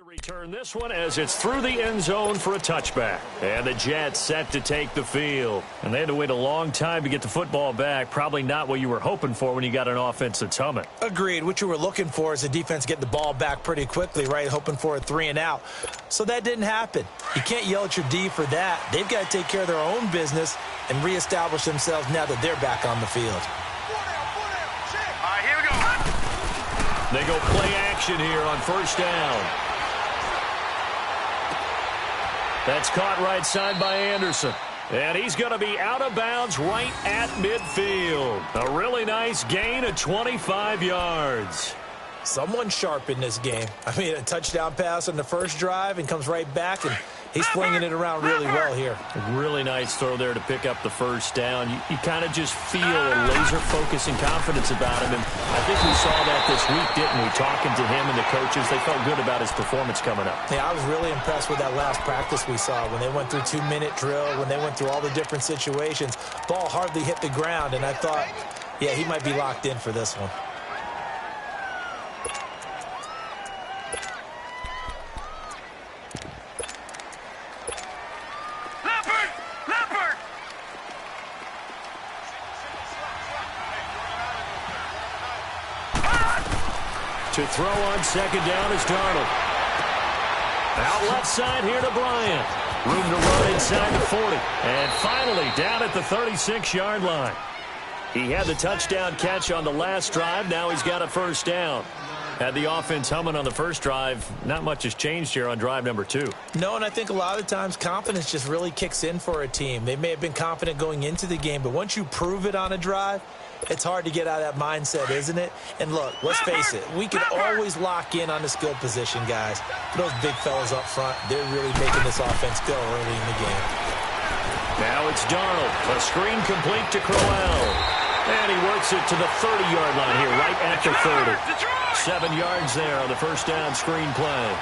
To return this one as it's through the end zone for a touchback. And the Jets set to take the field. And they had to wait a long time to get the football back. Probably not what you were hoping for when you got an offense that's humming. Agreed. What you were looking for is the defense get the ball back pretty quickly, right? Hoping for a 3 and out. So that didn't happen. You can't yell at your D for that. They've got to take care of their own business and reestablish themselves now that they're back on the field. All right, here we go. They go play action here on first down. That's caught right side by Anderson. And he's going to be out of bounds right at midfield. A really nice gain of 25 yards. Someone sharp in this game. I mean, a touchdown pass on the first drive and comes right back, and he's flinging it around really well here. A really nice throw there to pick up the first down. You kind of just feel a laser focus and confidence about him, and I think we saw that this week, didn't we? Talking to him and the coaches, they felt good about his performance coming up. Yeah, I was really impressed with that last practice we saw when they went through 2-minute drill, when they went through all the different situations. Ball hardly hit the ground, and I thought, yeah, he might be locked in for this one. To throw on second down is Darnold. Out left side here to Bryant. Room to run inside the 40. And finally down at the 36-yard line. He had the touchdown catch on the last drive. Now he's got a first down. Had the offense humming on the first drive. Not much has changed here on drive number 2. No, and I think a lot of times confidence just really kicks in for a team. They may have been confident going into the game, but once you prove it on a drive, it's hard to get out of that mindset, isn't it? And look, let's face it, we can always lock in on the skill position, guys. Those big fellas up front, they're really making this offense go early in the game. Now it's Darnold. A screen complete to Crowell. And he works it to the 30-yard line here, right at the 30. 7 yards there on the first down screen play.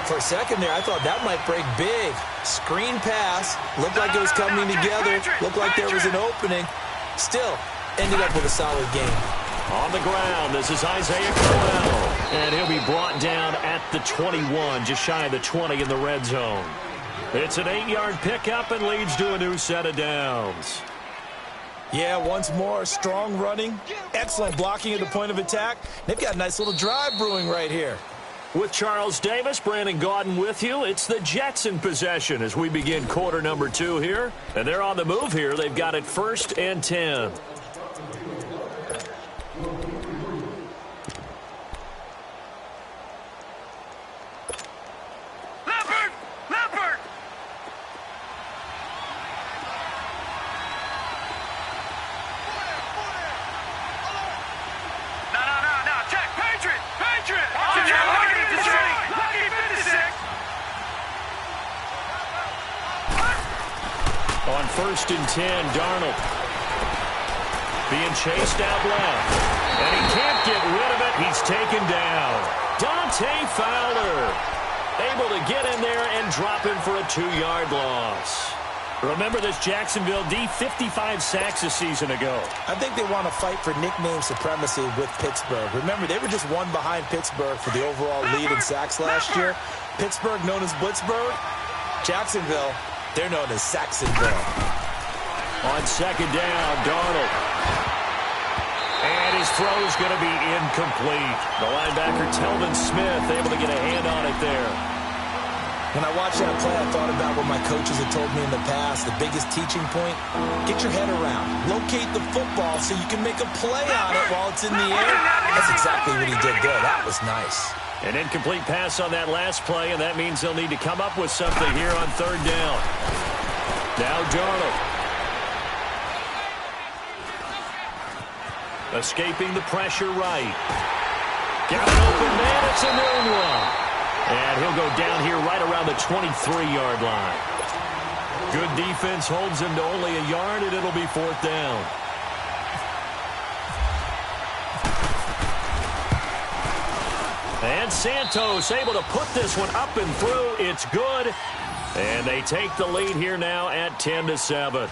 For a second there, I thought that might break big. Screen pass. Looked like it was coming together. Looked like there was an opening. Still, ended up with a solid game. On the ground, this is Isaiah Crowell. And he'll be brought down at the 21, just shy of the 20 in the red zone. It's an 8-yard pickup and leads to a new set of downs. Yeah, once more, strong running, excellent blocking at the point of attack. They've got a nice little drive brewing right here. With Charles Davis, Brandon Gaudin with you. It's the Jets in possession as we begin quarter number 2 here. And they're on the move here. They've got it 1st and 10. On 1st and 10, Darnold being chased out left. And he can't get rid of it. He's taken down. Dante Fowler able to get in there and drop him for a 2-yard loss. Remember this Jacksonville D, 55 sacks a season ago. I think they want to fight for nickname supremacy with Pittsburgh. Remember, they were just one behind Pittsburgh for the overall lead in sacks last year. Pittsburgh known as Blitzburgh. Jacksonville, they're known as Saxonville. On second down, Darnold. And his throw is going to be incomplete. The linebacker, Telvin Smith, able to get a hand on it there. When I watched that play, I thought about what my coaches had told me in the past. The biggest teaching point, get your head around. Locate the football so you can make a play on it while it's in the air. That's exactly what he did there. That was nice. An incomplete pass on that last play, and that means they'll need to come up with something here on 3rd down. Now Darnold. Escaping the pressure right. Got an open man. It's a noon one. And he'll go down here right around the 23-yard line. Good defense holds him to only a yard, and it'll be 4th down. And Santos able to put this one up and through. It's good. And they take the lead here now at 10-7.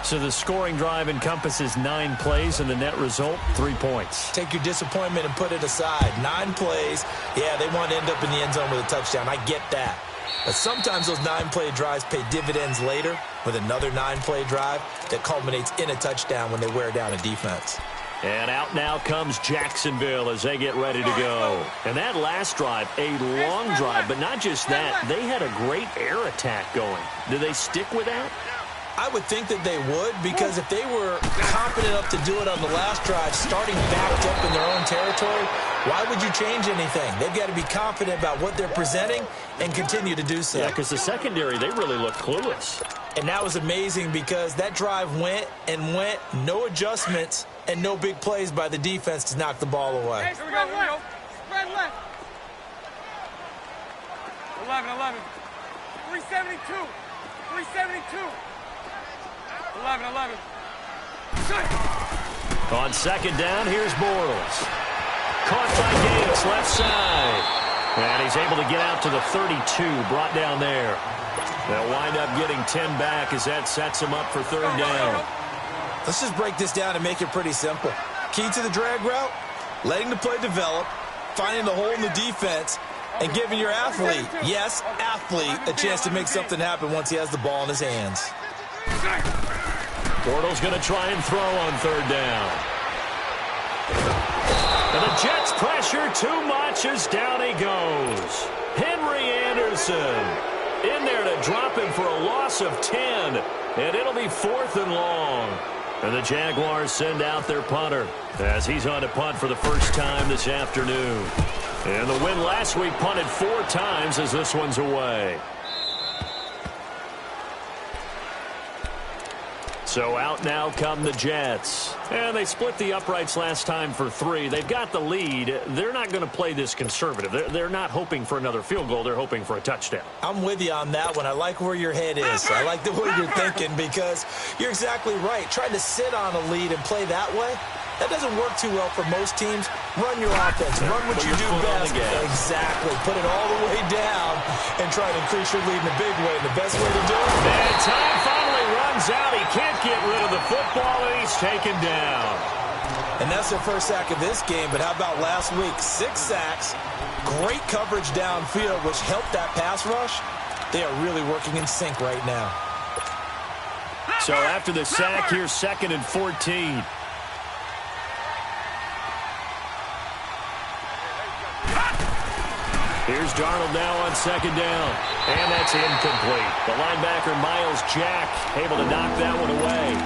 So the scoring drive encompasses 9 plays, and the net result, 3 points. Take your disappointment and put it aside. 9 plays. Yeah, they want to end up in the end zone with a touchdown. I get that. But sometimes those 9-play drives pay dividends later with another 9-play drive that culminates in a touchdown when they wear down a defense. And out now comes Jacksonville as they get ready to go. And that last drive, a long drive, but not just that. They had a great air attack going. Do they stick with that? I would think that they would, because if they were confident enough to do it on the last drive, starting backed up in their own territory, why would you change anything? They've got to be confident about what they're presenting and continue to do so. Yeah, because the secondary, they really look clueless. And that was amazing because that drive went and went, no adjustments, and no big plays by the defense to knock the ball away. Hey, spread left. Spread left. 11. 372. 372. 11. On second down, here's Bortles. Caught by Gates, left side. And he's able to get out to the 32, brought down there. They'll wind up getting 10 back as that sets him up for third down. Let's just break this down and make it pretty simple. Key to the drag route, letting the play develop, finding the hole in the defense, and giving your athlete, yes, athlete, a chance to make something happen once he has the ball in his hands. Bortles going to try and throw on third down. And the Jets pressure too much as down he goes. Henry Anderson in there to drop him for a loss of 10. And it'll be 4th and long. And the Jaguars send out their punter as he's on to punt for the first time this afternoon. And the win last week punted 4 times as this one's away. So out now come the Jets. And they split the uprights last time for 3. They've got the lead. They're not going to play this conservative. They're not hoping for another field goal. They're hoping for a touchdown. I'm with you on that one. I like where your head is. I like the way you're thinking because you're exactly right. Trying to sit on a lead and play that way, that doesn't work too well for most teams. Run your offense. Run what you do best. Exactly. Put it all the way down and try to increase your lead in a big way. And the best way to do it. And time finally runs out. He can't get rid of the football, and he's taken down. And that's their first sack of this game. But how about last week? 6 sacks. Great coverage downfield, which helped that pass rush. They are really working in sync right now. So after the sack, here's 2nd and 14. Here's Darnold now on second down. And that's incomplete. The linebacker, Miles Jack, able to knock that one away.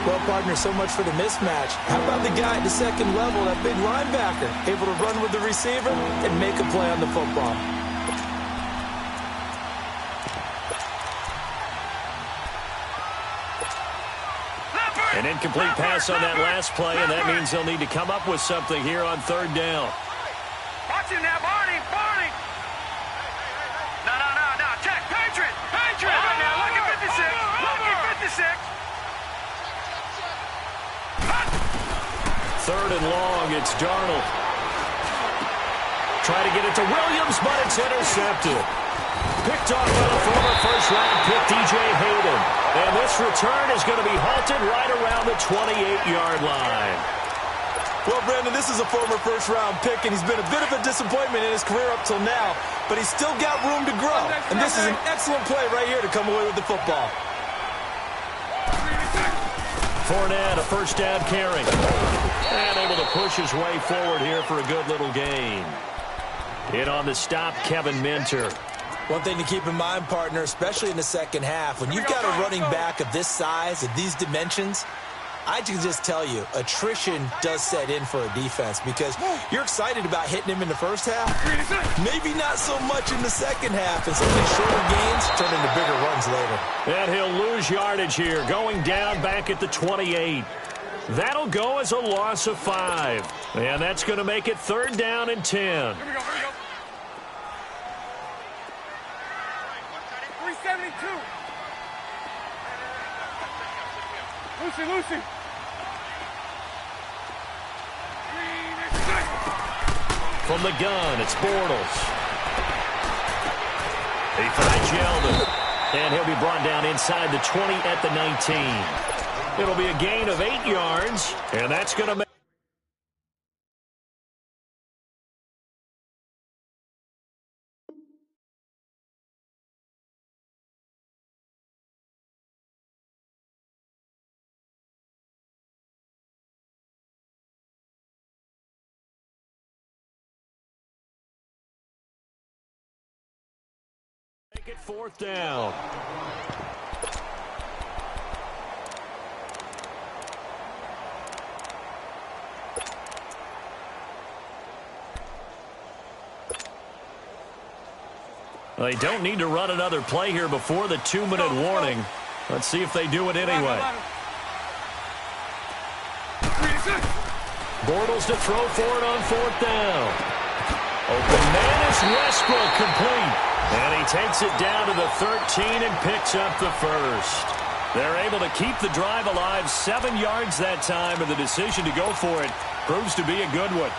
Well, partner, so much for the mismatch. How about the guy at the second level, that big linebacker, able to run with the receiver and make a play on the football? An incomplete pass on that last play, and that means they'll need to come up with something here on third down. Watch it now, Barney. No. Check. Patriot. Right now, lucky 56. Lucky 56. 3rd and long, it's Darnold. Try to get it to Williams, but it's intercepted. Picked off by the former first-round pick, DJ Hayden. And this return is going to be halted right around the 28-yard line. Well, Brandon, this is a former first-round pick, and he's been a bit of a disappointment in his career up till now, but he's still got room to grow. And this is an excellent play right here to come away with the football. Fournette, a first down carry. And able to push his way forward here for a good little gain. In on the stop, Kevin Minter. One thing to keep in mind, partner, especially in the second half, when you've got a running back of this size, of these dimensions, I can just tell you, attrition does set in for a defense because you're excited about hitting him in the first half. Maybe not so much in the second half, and some of these shorter gains turn into bigger runs later. And he'll lose yardage here, going down back at the 28. That'll go as a loss of 5. And that's going to make it 3rd down and 10. Here we go. 372. Lucy. From the gun, it's Bortles. He finds Yeldon. And he'll be brought down inside the 20 at the 19. It'll be a gain of 8 yards, and that's going to make it 4th down. They don't need to run another play here before the 2-minute warning. Let's see if they do it anyway. Bortles to throw for it on 4th down. Open man is Westbrook, complete. And he takes it down to the 13 and picks up the first. They're able to keep the drive alive, 7 yards that time, and the decision to go for it proves to be a good one.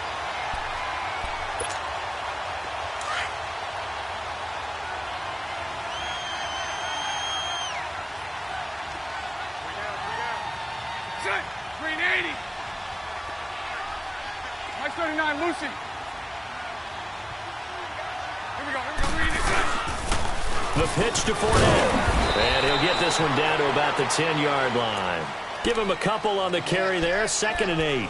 Green 80. Mike 39, Lucy. Here we go. The pitch to Fournette. And he'll get this one down to about the 10-yard line. Give him a couple on the carry there, 2nd and 8.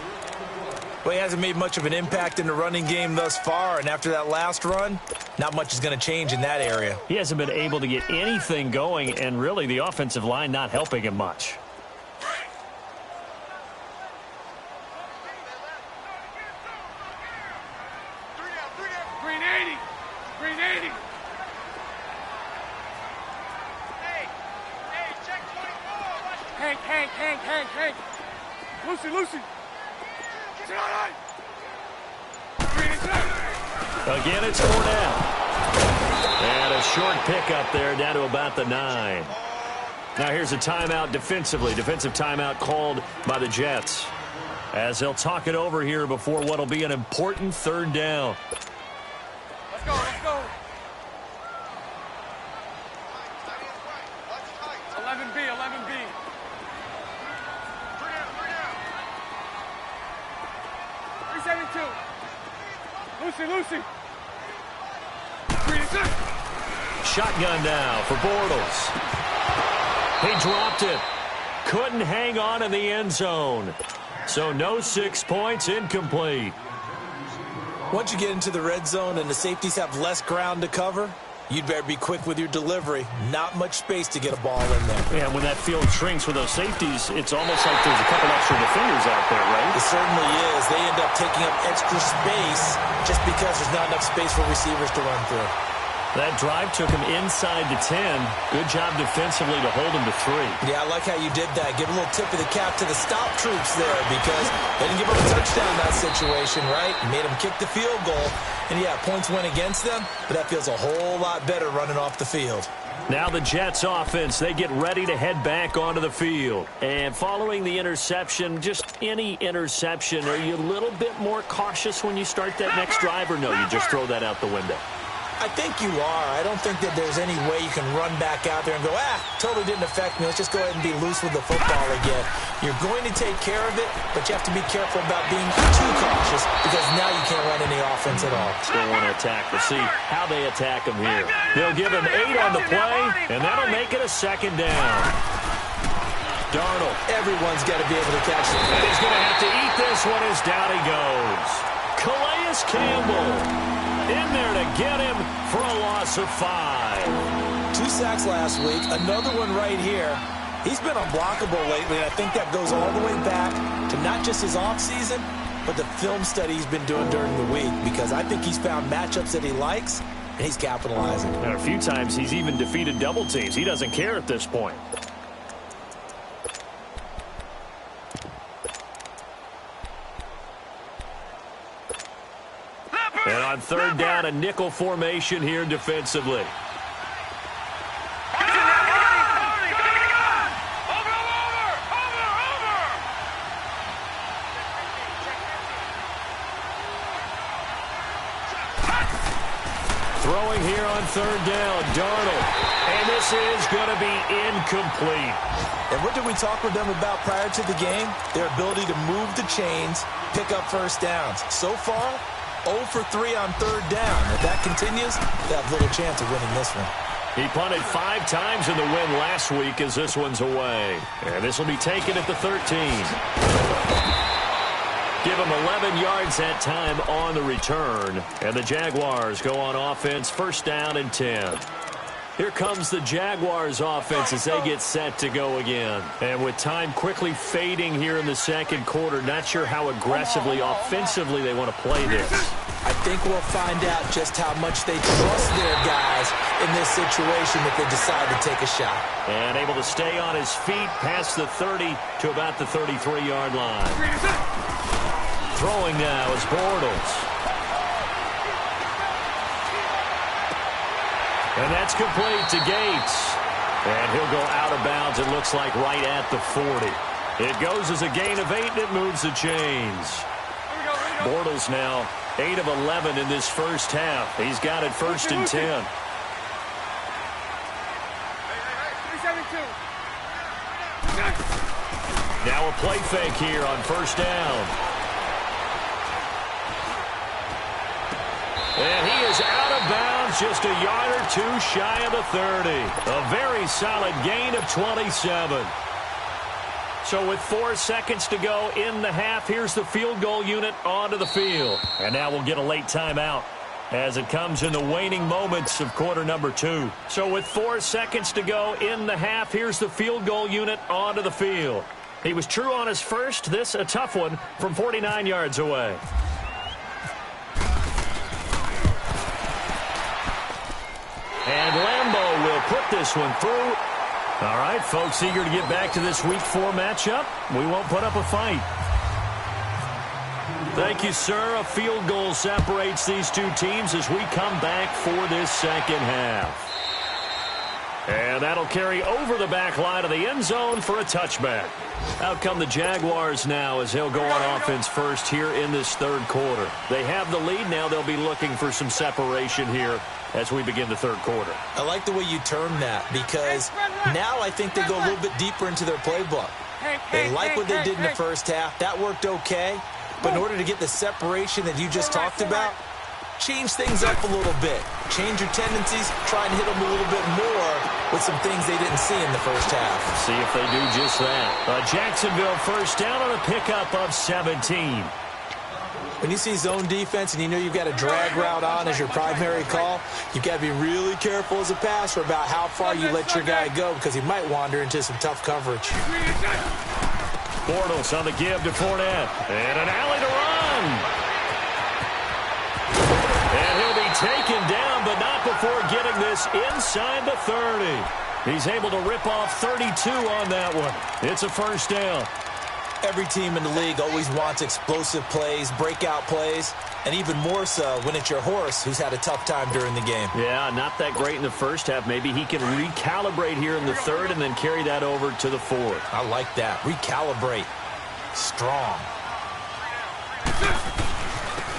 Well, he hasn't made much of an impact in the running game thus far, and after that last run, not much is going to change in that area. He hasn't been able to get anything going, and really the offensive line not helping him much. Green 80. Green 80. Hey, check 24. Hank. Lucy. Again, it's Fournette. And a short pickup there down to about the 9. Now here's a timeout defensively. Defensive timeout called by the Jets, as they'll talk it over here before what'll be an important 3rd down. Let's go. 11B. 372. Lucy. Shotgun now for Bortles. He dropped it. Couldn't hang on in the end zone. So no 6 points, incomplete. Once you get into the red zone and the safeties have less ground to cover, you'd better be quick with your delivery. Not much space to get a ball in there. Yeah, when that field shrinks with those safeties, it's almost like there's a couple extra defenders out there, right? It certainly is. They end up taking up extra space just because there's not enough space for receivers to run through. That drive took him inside the 10. Good job defensively to hold him to 3. Yeah, I like how you did that. Give a little tip of the cap to the stop troops there, because they didn't give up a touchdown in that situation, right? Made them kick the field goal. And, yeah, points went against them, but that feels a whole lot better running off the field. Now the Jets offense, they get ready to head back onto the field. And following the interception, just any interception, are you a little bit more cautious when you start that next drive, or no, you just throw that out the window? I think you are. I don't think that there's any way you can run back out there and go, totally didn't affect me. Let's just go ahead and be loose with the football again. You're going to take care of it, but you have to be careful about being too cautious, because now you can't run any offense at all. Still want to attack. We'll see how they attack him here. They'll give him 8 on the play, and that'll make it a 2nd down. Darnold. Everyone's got to be able to catch it. And he's going to have to eat this one as down he goes. Calais Campbell in there to get him for a loss of 5. 2 sacks last week, another one right here. He's been unblockable lately, and I think that goes all the way back to not just his offseason, but the film study he's been doing during the week, because I think he's found matchups that he likes, and he's capitalizing. And a few times he's even defeated double teams. He doesn't care at this point. And on 3rd down, a nickel formation here defensively. Throwing here on third down, Darnold. And this is going to be incomplete. And what did we talk with them about prior to the game? Their ability to move the chains, pick up first downs. So far, 0 for 3 on third down. If that continues, they have little chance of winning this one. He punted 5 times in the win last week as this one's away. And this will be taken at the 13. Give him 11 yards that time on the return. And the Jaguars go on offense, first down and 10. Here comes the Jaguars offense as they get set to go again. And with time quickly fading here in the second quarter, not sure how aggressively, offensively they want to play this. I think we'll find out just how much they trust their guys in this situation if they decide to take a shot. And able to stay on his feet past the 30 to about the 33-yard line. Throwing now is Bortles. And that's complete to Gates. And he'll go out of bounds, it looks like, right at the 40. It goes as a gain of 8, and it moves the chains. Bortles now 8 of 11 in this first half. He's got it first and 10. Now a play fake here on first down. And he is out of bounds, just a yard or 2 shy of the 30. A very solid gain of 27. So with 4 seconds to go in the half, here's the field goal unit onto the field. And now we'll get a late timeout as it comes in the waning moments of quarter number 2. So with 4 seconds to go in the half, here's the field goal unit onto the field. He was true on his first, this a tough one from 49 yards away. And Lambeau will put this one through. All right, folks, eager to get back to this Week 4 matchup. We won't put up a fight. Thank you, sir. A field goal separates these two teams as we come back for this second half. And that'll carry over the back line of the end zone for a touchback. Out come the Jaguars now as they'll go on offense first here in this third quarter. They have the lead. Now they'll be looking for some separation here as we begin the third quarter. I like the way you term that because now I think they go a little bit deeper into their playbook. They like what they did in the first half. That worked okay. But in order to get the separation that you just talked about, change things up a little bit. Change your tendencies. Try and hit them a little bit more with some things they didn't see in the first half. See if they do just that. Jacksonville first down on a pickup of 17. When you see zone defense and you know you've got a drag route on as your primary call, you've got to be really careful as a passer about how far you let your guy go because he might wander into some tough coverage. Bortles on the give to Fournette. And an alley to run. And he'll be taken down, but not before getting this inside the 30. He's able to rip off 32 on that one. It's a first down. Every team in the league always wants explosive plays, breakout plays, and even more so when it's your horse who's had a tough time during the game. Yeah, not that great in the first half. Maybe he can recalibrate here in the third and then carry that over to the fourth. I like that. Recalibrate. Strong.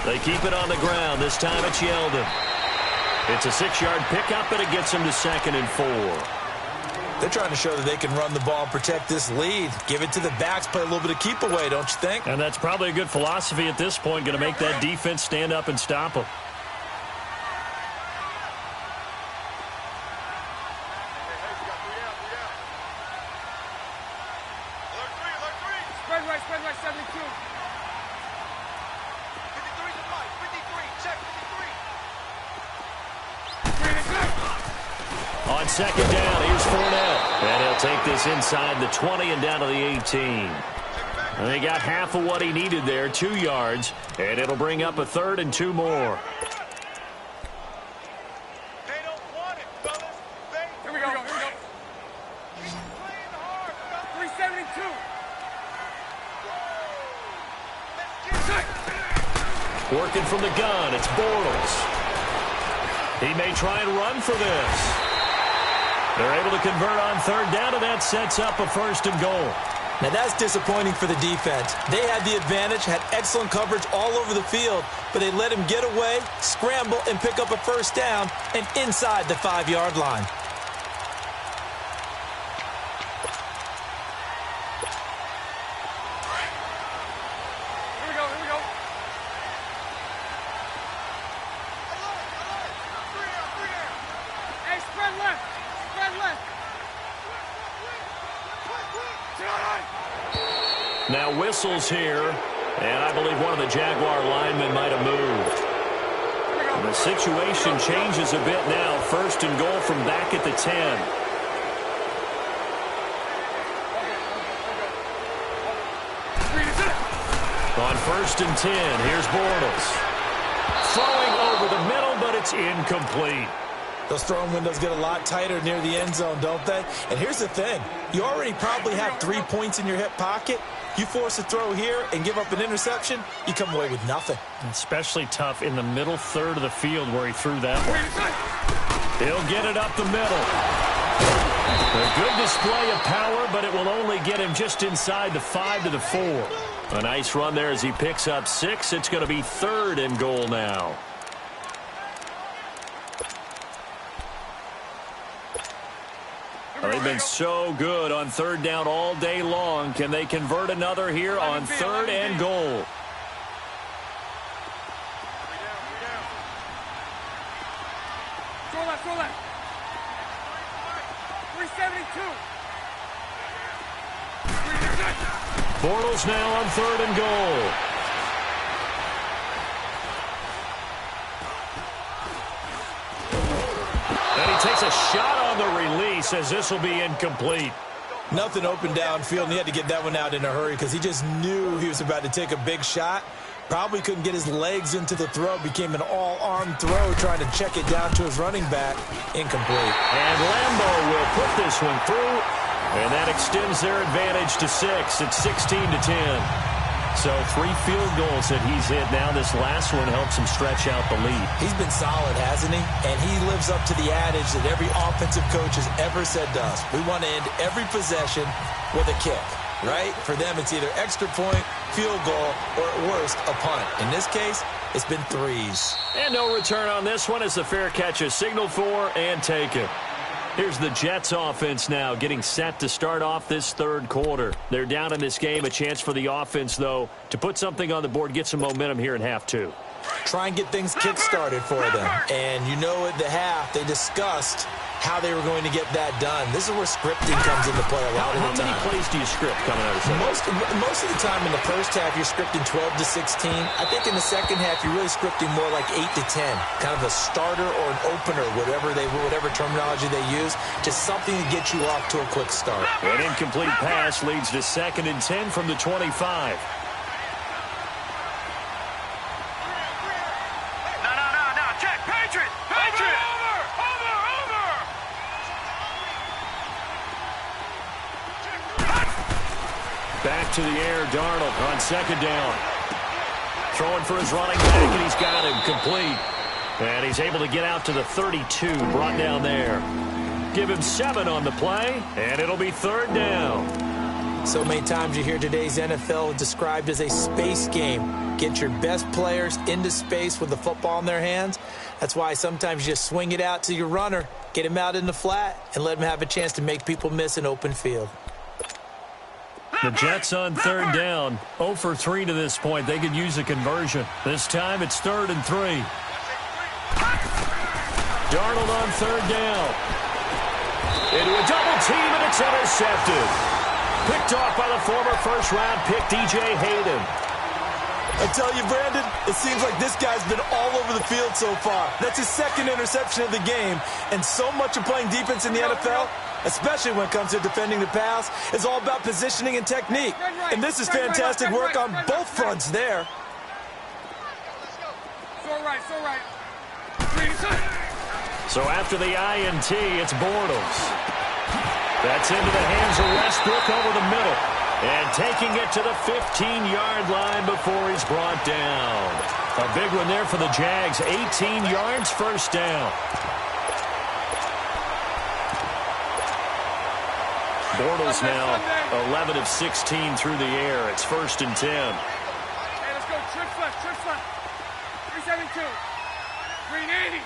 They keep it on the ground. This time it's Yeldon. It's a 6-yard pickup, and it gets him to 2nd and 4. They're trying to show that they can run the ball and protect this lead. Give it to the backs, play a little bit of keep away, don't you think? And that's probably a good philosophy at this point, going to make that defense stand up and stop them. Spread right, 72. 53 to Mike, 53, check 53. On second down, here's Fournette. And he'll take this inside the 20 and down to the 18. And they got half of what he needed there, 2 yards. And it'll bring up a 3rd and 2 more. They don't want it, fellas. Here we go. He's playing hard, fellas. 372. Let's get it. Working from the gun, it's Bortles. He may try and run for this. They're able to convert on third down, and that sets up a 1st and goal. Now that's disappointing for the defense. They had the advantage, had excellent coverage all over the field, but they let him get away, scramble, and pick up a first down and inside the 5-yard line. Now whistles here, and I believe one of the Jaguar linemen might have moved. The situation changes a bit now. First and goal from back at the 10. On first and 10, here's Bortles. Throwing over the middle, but it's incomplete. Those throwing windows get a lot tighter near the end zone, don't they? And here's the thing. You already probably have 3 points in your hip pocket. You force a throw here and give up an interception, you come away with nothing. Especially tough in the middle third of the field where he threw that one. He'll get it up the middle. A good display of power, but it will only get him just inside the 5 to the 4. A nice run there as he picks up 6. It's going to be third and goal now. They've been so good on third down all day long. Can they convert another here on third and goal? Throw left. 372. Bortles now on third and goal. And he takes a shot on the release as this will be incomplete. Nothing open downfield, and he had to get that one out in a hurry because he just knew he was about to take a big shot. Probably couldn't get his legs into the throw. Became an all-arm throw trying to check it down to his running back. Incomplete. And Lambeau will put this one through, and that extends their advantage to 6. It's 16-10. So 3 field goals that he's hit now. This last one helps him stretch out the lead. He's been solid, hasn't he? And he lives up to the adage that every offensive coach has ever said to us. We want to end every possession with a kick, right? For them, it's either extra point, field goal, or at worst, a punt. In this case, it's been 3s. And no return on this one as the fair catch is signaled for and taken. Here's the Jets offense now getting set to start off this third quarter. They're down in this game. A chance for the offense, though, to put something on the board, get some momentum here in half 2. Try and get things kick-started for them. And you know at the half, they discussed how they were going to get that done. This is where scripting comes into play a lot of the time. How many plays do you script coming out of second? Most of the time in the first half, you're scripting 12 to 16. I think in the second half, you're really scripting more like 8 to 10. Kind of a starter or an opener, whatever terminology they use. Just something to get you off to a quick start. An incomplete pass leads to 2nd and 10 from the 25. Back to the air, Darnold on 2nd down. Throwing for his running back, and he's got him complete. And he's able to get out to the 32, brought down there. Give him 7 on the play, and it'll be 3rd down. So many times you hear today's NFL described as a space game. Get your best players into space with the football in their hands. That's why sometimes you just swing it out to your runner, get him out in the flat, and let him have a chance to make people miss an open field. The Jets on 3rd down. 0 for 3 to this point. They could use a conversion. This time it's 3rd and 3. Darnold on 3rd down. Into a double team, and it's intercepted. Picked off by the former first-round pick, DJ Hayden. I tell you, Brandon, it seems like this guy's been all over the field so far. That's his 2nd interception of the game. And so much of playing defense in the NFL, especially when it comes to defending the pass, is all about positioning and technique. And this is fantastic work on both fronts there. So after the INT, it's Bortles. That's into the hands of Westbrook over the middle. And taking it to the 15-yard line before he's brought down. A big one there for the Jags. 18 yards, first down. Bortles now 11 of 16 through the air. It's 1st and 10. Hey, let's go. Trips left. 372. Green 80.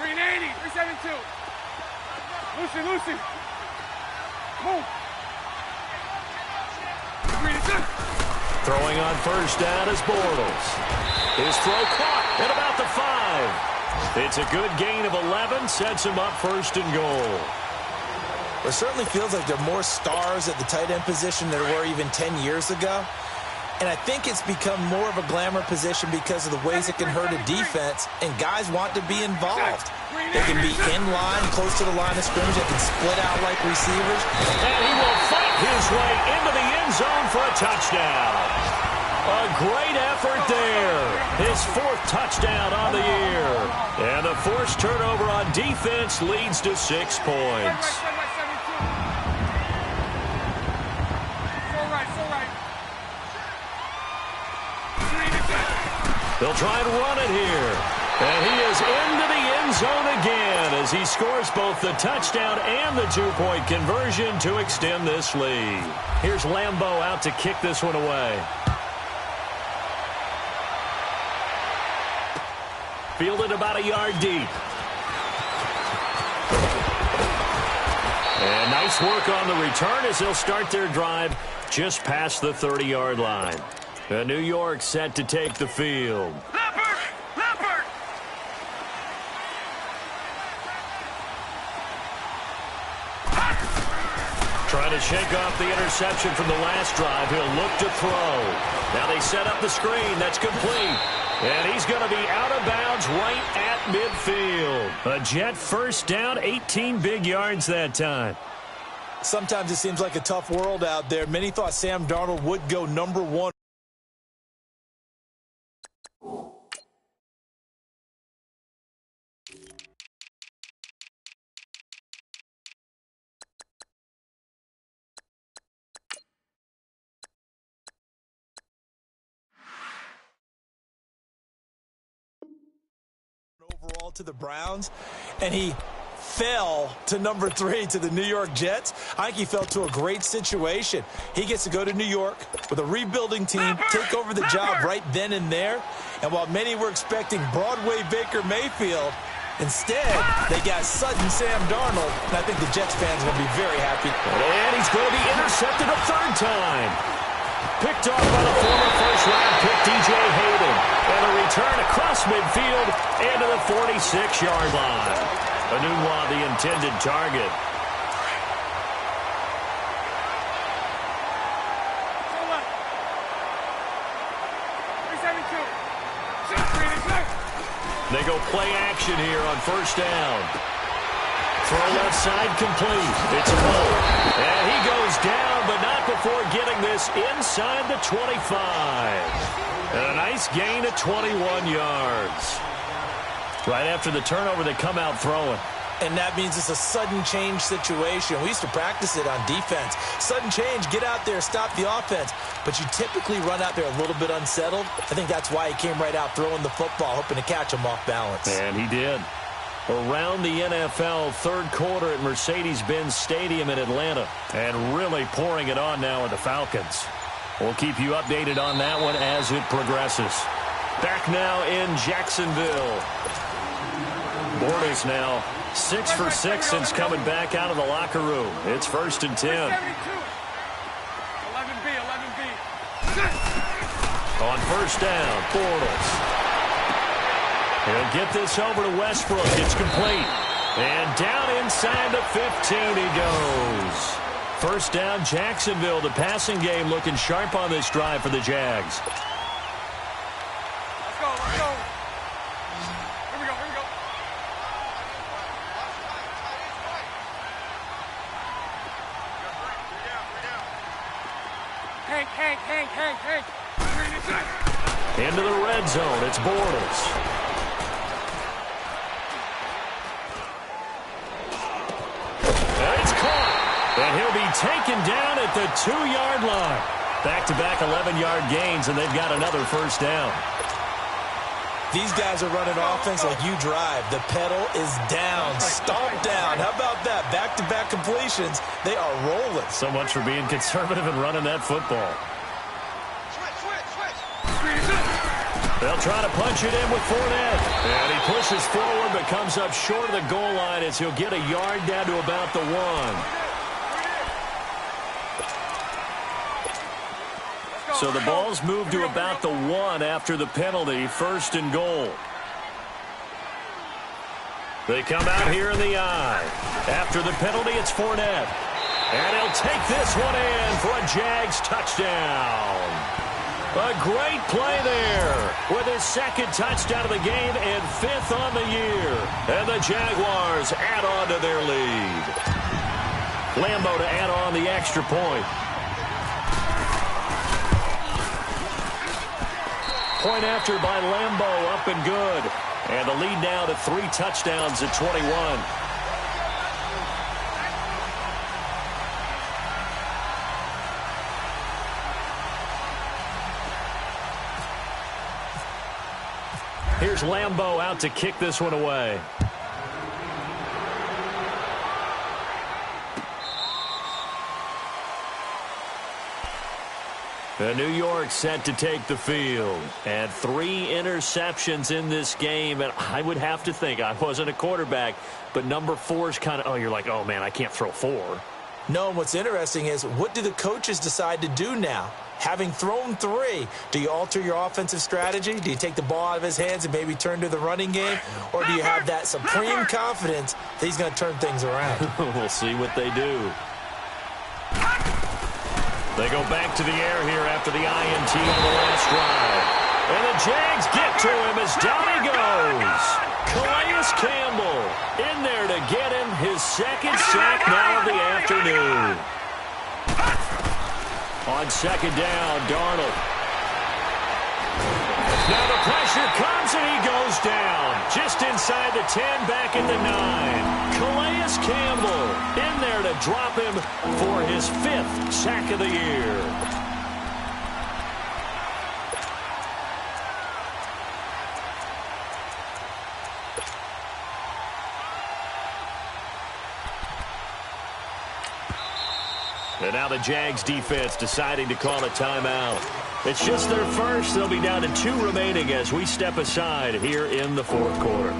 Green 80. 372. Lucy. Move. Green is good. Throwing on 1st down is Bortles. His throw caught at about the 5. It's a good gain of 11. Sets him up 1st and goal. It certainly feels like there are more stars at the tight end position than there were even 10 years ago. And I think it's become more of a glamour position because of the ways it can hurt a defense, and guys want to be involved. They can be in line, close to the line of scrimmage. They can split out like receivers. And he will fight his way into the end zone for a touchdown. A great effort there. His 4th touchdown on the year. And the forced turnover on defense leads to 6 points. They'll try and run it here. And he is into the end zone again as he scores both the touchdown and the 2-point conversion to extend this lead. Here's Lambeau out to kick this one away. Fielded about a yard deep. And nice work on the return as they'll start their drive just past the 30-yard line. New York set to take the field. Leopard! Trying to shake off the interception from the last drive. He'll look to throw. Now they set up the screen. That's complete. And he's going to be out of bounds right at midfield. A Jet 1st down, 18 big yards that time. Sometimes it seems like a tough world out there. Many thought Sam Darnold would go number 1. Overall to the Browns, and he fell to number 3 to the New York Jets. I think he fell to a great situation. He gets to go to New York with a rebuilding team, take over the job right then and there. And while many were expecting Broadway Baker Mayfield, instead they got sudden Sam Darnold, and I think the Jets fans are going to be very happy. And he's going to be intercepted a 3rd time. Picked off by the former 1st-round pick, D.J. Hayden. And a return across midfield and to the 46-yard line. Anunwa, the intended target. They go play action here on 1st down. Throw left side complete. It's a roll. And he goes down, but not before getting this inside the 25. And a nice gain of 21 yards. Right after the turnover, they come out throwing. And that means it's a sudden change situation. We used to practice it on defense. Sudden change, get out there, stop the offense. But you typically run out there a little bit unsettled. I think that's why he came right out throwing the football, hoping to catch him off balance. And he did. Around the NFL, 3rd quarter at Mercedes-Benz Stadium in Atlanta. And really pouring it on now with the Falcons. We'll keep you updated on that one as it progresses. Back now in Jacksonville. Bortles now 6 for 6 since coming back out of the locker room. It's 1st and 10. 11B. On 1st down, Bortles. He'll get this over to Westbrook. It's complete. And down inside the 15 he goes. 1st down, Jacksonville. The passing game looking sharp on this drive for the Jags. Let's go. Here we go. Hank. Into the red zone. It's Bortles. And he'll be taken down at the 2-yard line. Back-to-back 11-yard gains, and they've got another 1st down. These guys are running offense like you drive. The pedal is down, stomped down. How about that? Back-to-back completions. They are rolling. So much for being conservative and running that football. They'll try to punch it in with Fournette. And he pushes forward but comes up short of the goal line as he'll get a yard down to about the 1. So the ball's moved to about the 1 after the penalty, 1st and goal. They come out here in the eye. After the penalty, it's Fournette. And he'll take this one in for a Jags touchdown. A great play there with his 2nd touchdown of the game and 5th on the year. And the Jaguars add on to their lead. Lambo to add on the extra point. Point after by Lambo, up and good. And the lead now to 3 touchdowns at 21. Here's Lambo out to kick this one away. New York set to take the field. And 3 interceptions in this game. And I would have to think, I wasn't a quarterback, but number 4 is kind of, you're like, oh, man, I can't throw 4. No, and what's interesting is, what do the coaches decide to do now? Having thrown 3, do you alter your offensive strategy? Do you take the ball out of his hands and maybe turn to the running game? Or do you have that supreme confidence that he's going to turn things around? We'll see what they do. They go back to the air here after the INT on the last drive. And the Jags get to him as down he goes. Calais Campbell in there to get him his 2nd sack now of the afternoon. On 2nd down, Darnold. Now the pressure comes and he goes down. Just inside the 10, back at the 9. Calais Campbell in there to drop him for his 5th sack of the year. And now the Jags defense deciding to call a timeout. It's just their first. They'll be down to 2 remaining as we step aside here in the 4th quarter.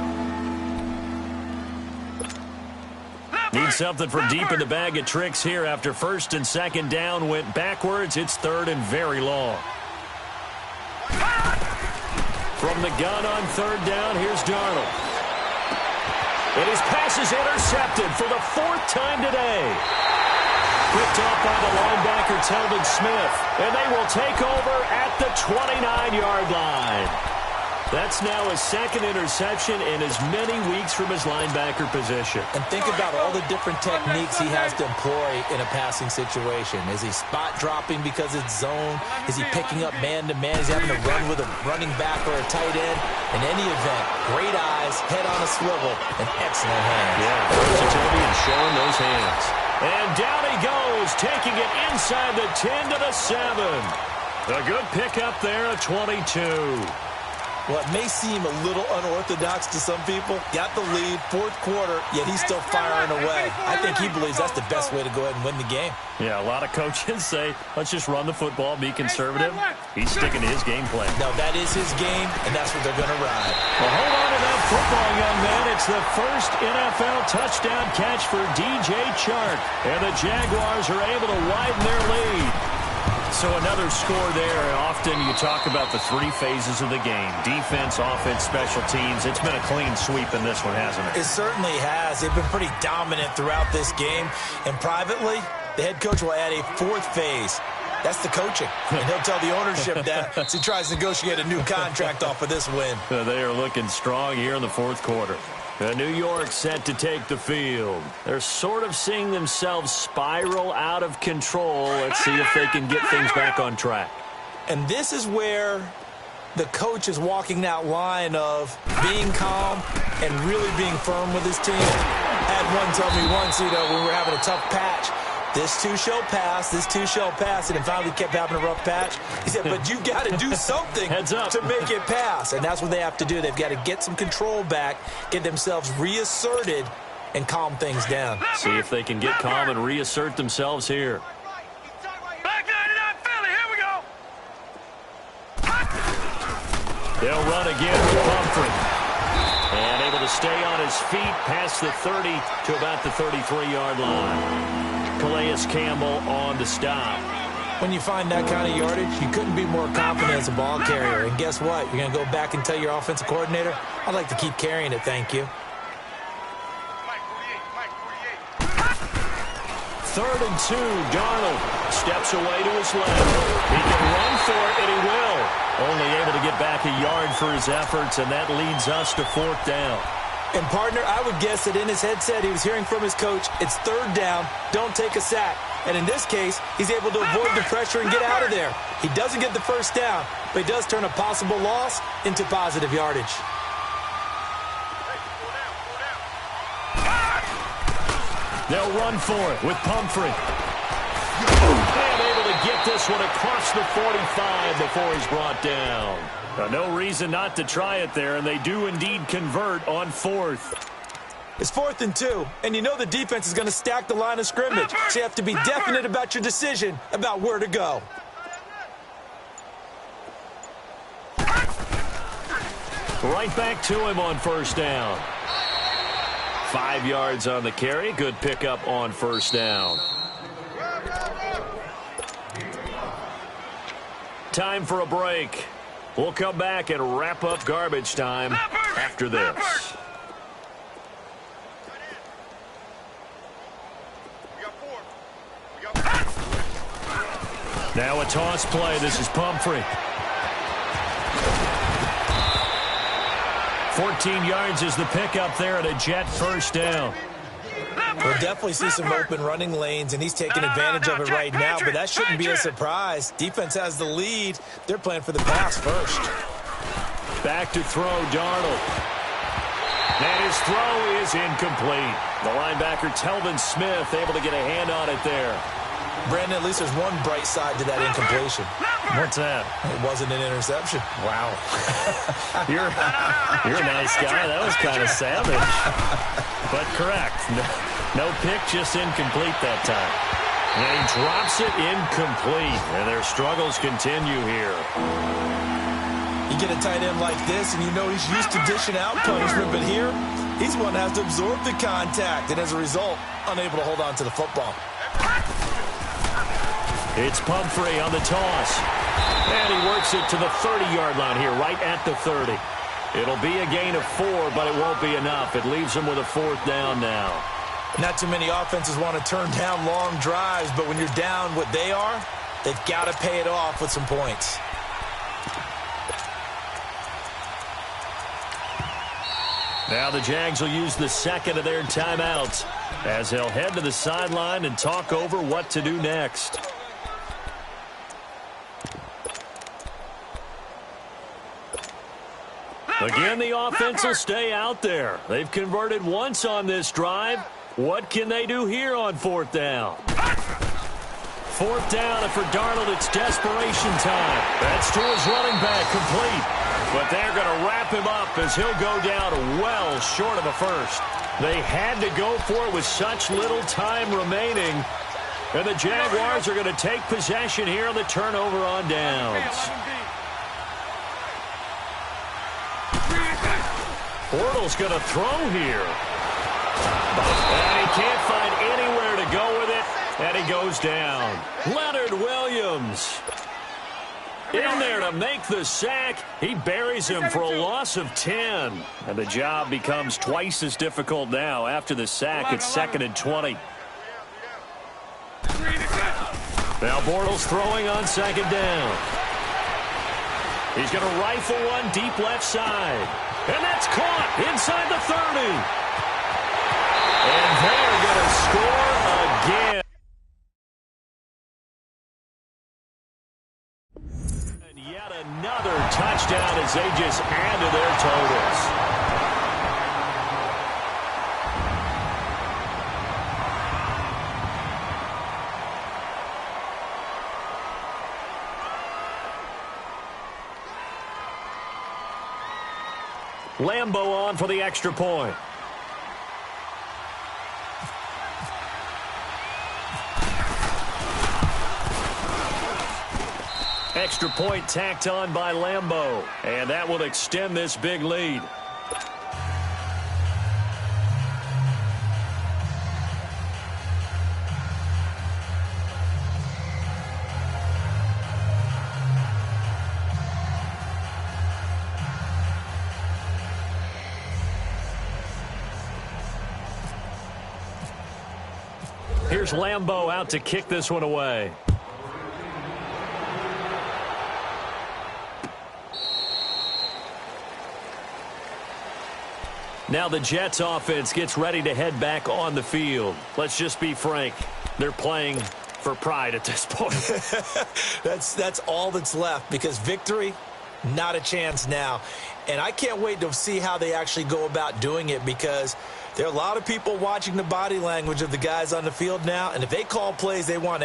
Need something from deep in the bag of tricks here after 1st and 2nd down went backwards. It's 3rd and very long. From the gun on 3rd down, here's Darnold. And his pass is intercepted for the 4th time today. Picked off by the linebacker, Telvin Smith. And they will take over at the 29-yard line. That's now his 2nd interception in as many weeks from his linebacker position. And think about all the different techniques he has to employ in a passing situation. Is he spot dropping because it's zone? Is he picking up man-to-man? Is he having to run with a running back or a tight end? In any event, great eyes, head on a swivel, and excellent hands. Yeah, versatility and showing those hands. And down he goes, taking it inside the 10 to the 7. A good pickup there at 22. Well, it may seem a little unorthodox to some people. Got the lead, 4th quarter, yet he's still firing away. I think he believes that's the best way to go ahead and win the game. Yeah, a lot of coaches say, let's just run the football, be conservative. He's sticking to his game plan. No, that is his game, and that's what they're going to ride. Well, hold on to that football, young man. It's the first NFL touchdown catch for DJ Chark. And the Jaguars are able to widen their lead. So another score there. Often you talk about the 3 phases of the game. Defense, offense, special teams. It's been a clean sweep in this one, hasn't it? It certainly has. They've been pretty dominant throughout this game. And privately, the head coach will add a 4th phase. That's the coaching. And he'll tell the ownership that as he tries to negotiate a new contract off of this win. They are looking strong here in the 4th quarter. New York set to take the field. They're sort of seeing themselves spiral out of control. Let's see if they can get things back on track. And this is where the coach is walking that line of being calm and really being firm with his team. Had one tell me once, when we were having a tough patch, This too shall pass. This too shall pass. And it finally kept having a rough patch. He said, but you got to do something Heads up to make it pass. And that's what they have to do. They've got to get some control back, get themselves reasserted, and calm things down. See if they can get calm and reassert themselves here. Back 99 Philly, here we go. They'll run again with Pumphrey. And able to stay on his feet past the 30 to about the 33-yard line. Calais Campbell on the stop. When you find that kind of yardage, you couldn't be more confident as a ball carrier. And guess what? You're going to go back and tell your offensive coordinator, I'd like to keep carrying it, thank you. Mike 48. 3rd and 2. Darnold steps away to his left. He can run for it, and he will. Only able to get back a yard for his efforts, and that leads us to 4th down. And, partner, I would guess that in his headset he was hearing from his coach, it's 3rd down, don't take a sack. And in this case, he's able to avoid the pressure and get out of there. He doesn't get the 1st down, but he does turn a possible loss into positive yardage. They'll run for it with Pumphrey. And able to get this one across the 45 before he's brought down. No reason not to try it there, and they do indeed convert on 4th. It's 4th and 2, and you know the defense is going to stack the line of scrimmage, so you have to be definite about your decision about where to go. Right back to him on 1st down. 5 yards on the carry. Good pickup on 1st down. Time for a break. We'll come back and wrap up garbage time after this. Now a toss play. This is Pumphrey. 14 yards is the pickup there at a Jet 1st down. We'll definitely see some open running lanes, and he's taking advantage of it right now, but that shouldn't be a surprise. Defense has the lead. They're playing for the pass first. Back to throw, Darnold. And his throw is incomplete. The linebacker, Telvin Smith, able to get a hand on it there. Brandon, at least there's one bright side to that incompletion. What's that? It wasn't an interception. Wow. You're a nice guy. That was kind of savage. But correct. No pick, just incomplete that time. And he drops it incomplete. And their struggles continue here. You get a tight end like this, and you know he's used to dishing out punishment, but here, he's one that has to absorb the contact, and as a result, unable to hold on to the football. It's Pumphrey on the toss. And he works it to the 30-yard line here, right at the 30. It'll be a gain of 4, but it won't be enough. It leaves him with a 4th down now. Not too many offenses want to turn down long drives, but when you're down what they are, they've got to pay it off with some points. Now the Jags will use the 2nd of their timeouts as they'll head to the sideline and talk over what to do next. Again, the offense will stay out there. They've converted once on this drive. What can they do here on 4th down? 4th down, and for Darnold, it's desperation time. That's to his running back, complete. But they're going to wrap him up as he'll go down well short of a 1st. They had to go for it with such little time remaining. And the Jaguars are going to take possession here on the turnover on downs. Bortles going to throw here. And he can't find anywhere to go with it. And he goes down. Leonard Williams in there to make the sack. He buries him for a loss of 10. And the job becomes twice as difficult now. After the sack, it's 2nd and 20. Now Bortles throwing on 2nd down. He's going to rifle one deep left side. And that's caught inside the 30. And they're going to score again. And yet another touchdown as they just add to their totals. Lambo on for the extra point. Extra point tacked on by Lambo. And that will extend this big lead. Here's Lambo out to kick this one away. Now the Jets offense gets ready to head back on the field. Let's just be frank. They're playing for pride at this point. That's all that's left, because victory, not a chance now. And I can't wait to see how they actually go about doing it, because there are a lot of people watching the body language of the guys on the field now, and if they call plays they want